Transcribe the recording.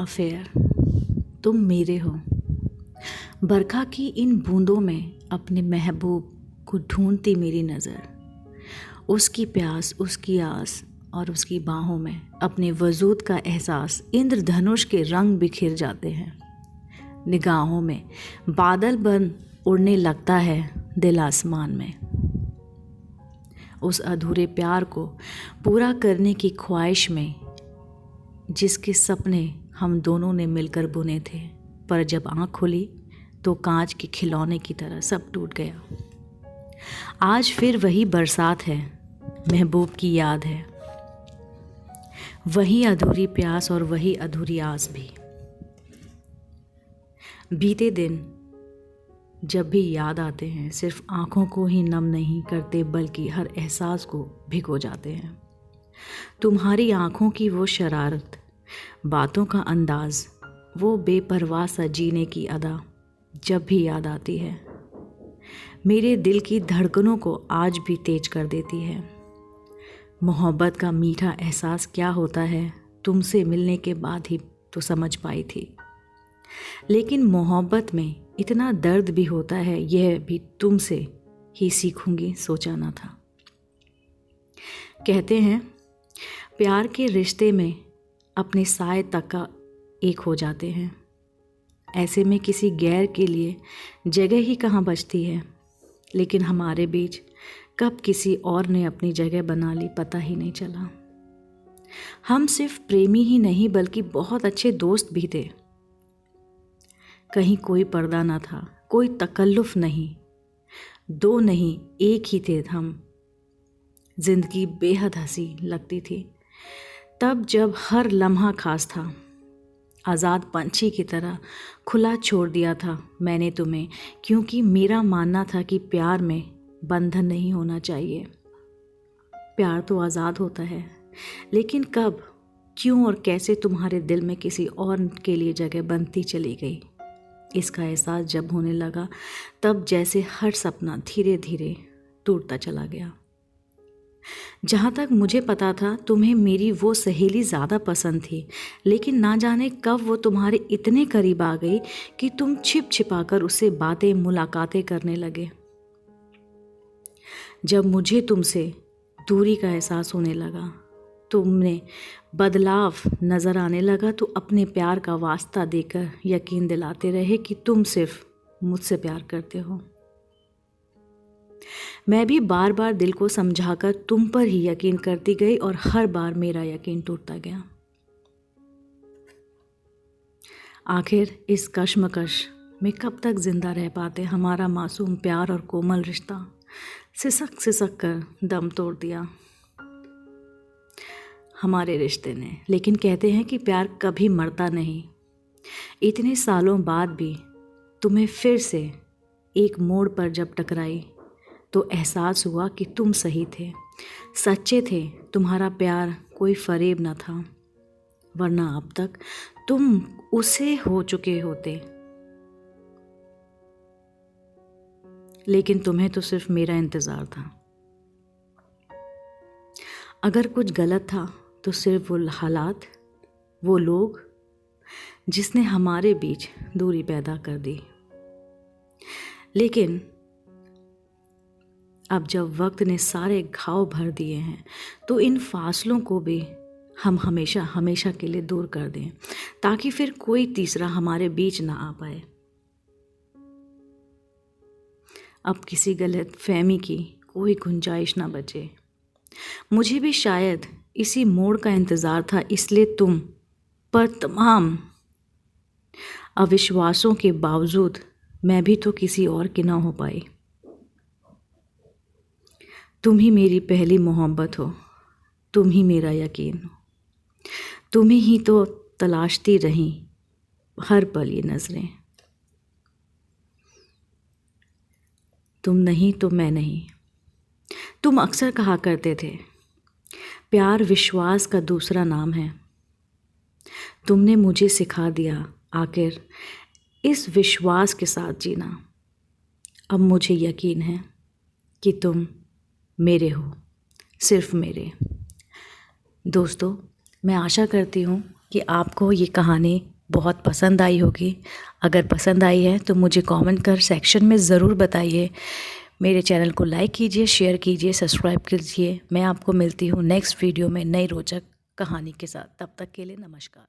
Affair, तुम मेरे हो। बरखा की इन बूंदों में अपने महबूब को ढूंढती मेरी नज़र। उसकी प्यास, उसकी आस और उसकी बाहों में अपने वजूद का एहसास इंद्रधनुष के रंग बिखेर जाते हैं। निगाहों में बादल बन उड़ने लगता है दिल आसमान में। उस अधूरे प्यार को पूरा करने की ख्वाहिश में जिसके सपने हम दोनों ने मिलकर बुने थे, पर जब आँख खुली तो कांच के खिलौने की तरह सब टूट गया। आज फिर वही बरसात है, महबूब की याद है, वही अधूरी प्यास और वही अधूरी आस भी। बीते दिन जब भी याद आते हैं, सिर्फ आँखों को ही नम नहीं करते बल्कि हर एहसास को भिगो जाते हैं। तुम्हारी आँखों की वो शरारत, बातों का अंदाज, वो बेपरवाह सा जीने की अदा जब भी याद आती है, मेरे दिल की धड़कनों को आज भी तेज कर देती है। मोहब्बत का मीठा एहसास क्या होता है तुमसे मिलने के बाद ही तो समझ पाई थी, लेकिन मोहब्बत में इतना दर्द भी होता है यह भी तुमसे ही सीखूंगी, सोचा ना था। कहते हैं प्यार के रिश्ते में अपने साए तक का एक हो जाते हैं। ऐसे में किसी गैर के लिए जगह ही कहाँ बचती है, लेकिन हमारे बीच कब किसी और ने अपनी जगह बना ली पता ही नहीं चला। हम सिर्फ प्रेमी ही नहीं बल्कि बहुत अच्छे दोस्त भी थे। कहीं कोई पर्दा ना था, कोई तकल्लुफ़ नहीं, दो नहीं एक ही थे हम। जिंदगी बेहद हंसी लगती थी तब जब हर लम्हा खास था। आज़ाद पंछी की तरह खुला छोड़ दिया था मैंने तुम्हें, क्योंकि मेरा मानना था कि प्यार में बंधन नहीं होना चाहिए। प्यार तो आज़ाद होता है, लेकिन कब, क्यों और कैसे तुम्हारे दिल में किसी और के लिए जगह बनती चली गई, इसका एहसास जब होने लगा तब जैसे हर सपना धीरे धीरे टूटता चला गया। जहाँ तक मुझे पता था तुम्हें मेरी वो सहेली ज़्यादा पसंद थी, लेकिन ना जाने कब वो तुम्हारे इतने करीब आ गई कि तुम छिप छिपा कर उससे बातें मुलाकातें करने लगे। जब मुझे तुमसे दूरी का एहसास होने लगा, तुमने बदलाव नज़र आने लगा, तो अपने प्यार का वास्ता देकर यकीन दिलाते रहे कि तुम सिर्फ मुझसे प्यार करते हो। मैं भी बार बार दिल को समझाकर तुम पर ही यकीन करती गई और हर बार मेरा यकीन टूटता गया। आखिर इस कश्मकश में कब तक जिंदा रह पाते हमारा मासूम प्यार और कोमल रिश्ता सिसक सिसक कर दम तोड़ दिया हमारे रिश्ते ने। लेकिन कहते हैं कि प्यार कभी मरता नहीं। इतने सालों बाद भी तुम्हें फिर से एक मोड़ पर जब टकराई तो एहसास हुआ कि तुम सही थे, सच्चे थे। तुम्हारा प्यार कोई फरेब न था, वरना अब तक तुम उसे हो चुके होते। लेकिन तुम्हें तो सिर्फ मेरा इंतज़ार था। अगर कुछ गलत था तो सिर्फ वो हालात, वो लोग जिसने हमारे बीच दूरी पैदा कर दी। लेकिन अब जब वक्त ने सारे घाव भर दिए हैं तो इन फासलों को भी हम हमेशा हमेशा के लिए दूर कर दें, ताकि फिर कोई तीसरा हमारे बीच ना आ पाए। अब किसी गलत फहमी की कोई गुंजाइश ना बचे। मुझे भी शायद इसी मोड़ का इंतज़ार था, इसलिए तुम पर तमाम अविश्वासों के बावजूद मैं भी तो किसी और की ना हो पाई। तुम ही मेरी पहली मोहब्बत हो, तुम ही मेरा यकीन हो, तुम्हें ही तो तलाशती रही हर पल ये नज़रें। तुम नहीं तो मैं नहीं। तुम अक्सर कहा करते थे प्यार विश्वास का दूसरा नाम है। तुमने मुझे सिखा दिया आखिर इस विश्वास के साथ जीना। अब मुझे यकीन है कि तुम मेरे हो, सिर्फ मेरे। दोस्तों, मैं आशा करती हूँ कि आपको ये कहानी बहुत पसंद आई होगी। अगर पसंद आई है तो मुझे कमेंट कर सेक्शन में ज़रूर बताइए। मेरे चैनल को लाइक कीजिए, शेयर कीजिए, सब्सक्राइब कीजिए। मैं आपको मिलती हूँ नेक्स्ट वीडियो में नई रोचक कहानी के साथ। तब तक के लिए नमस्कार।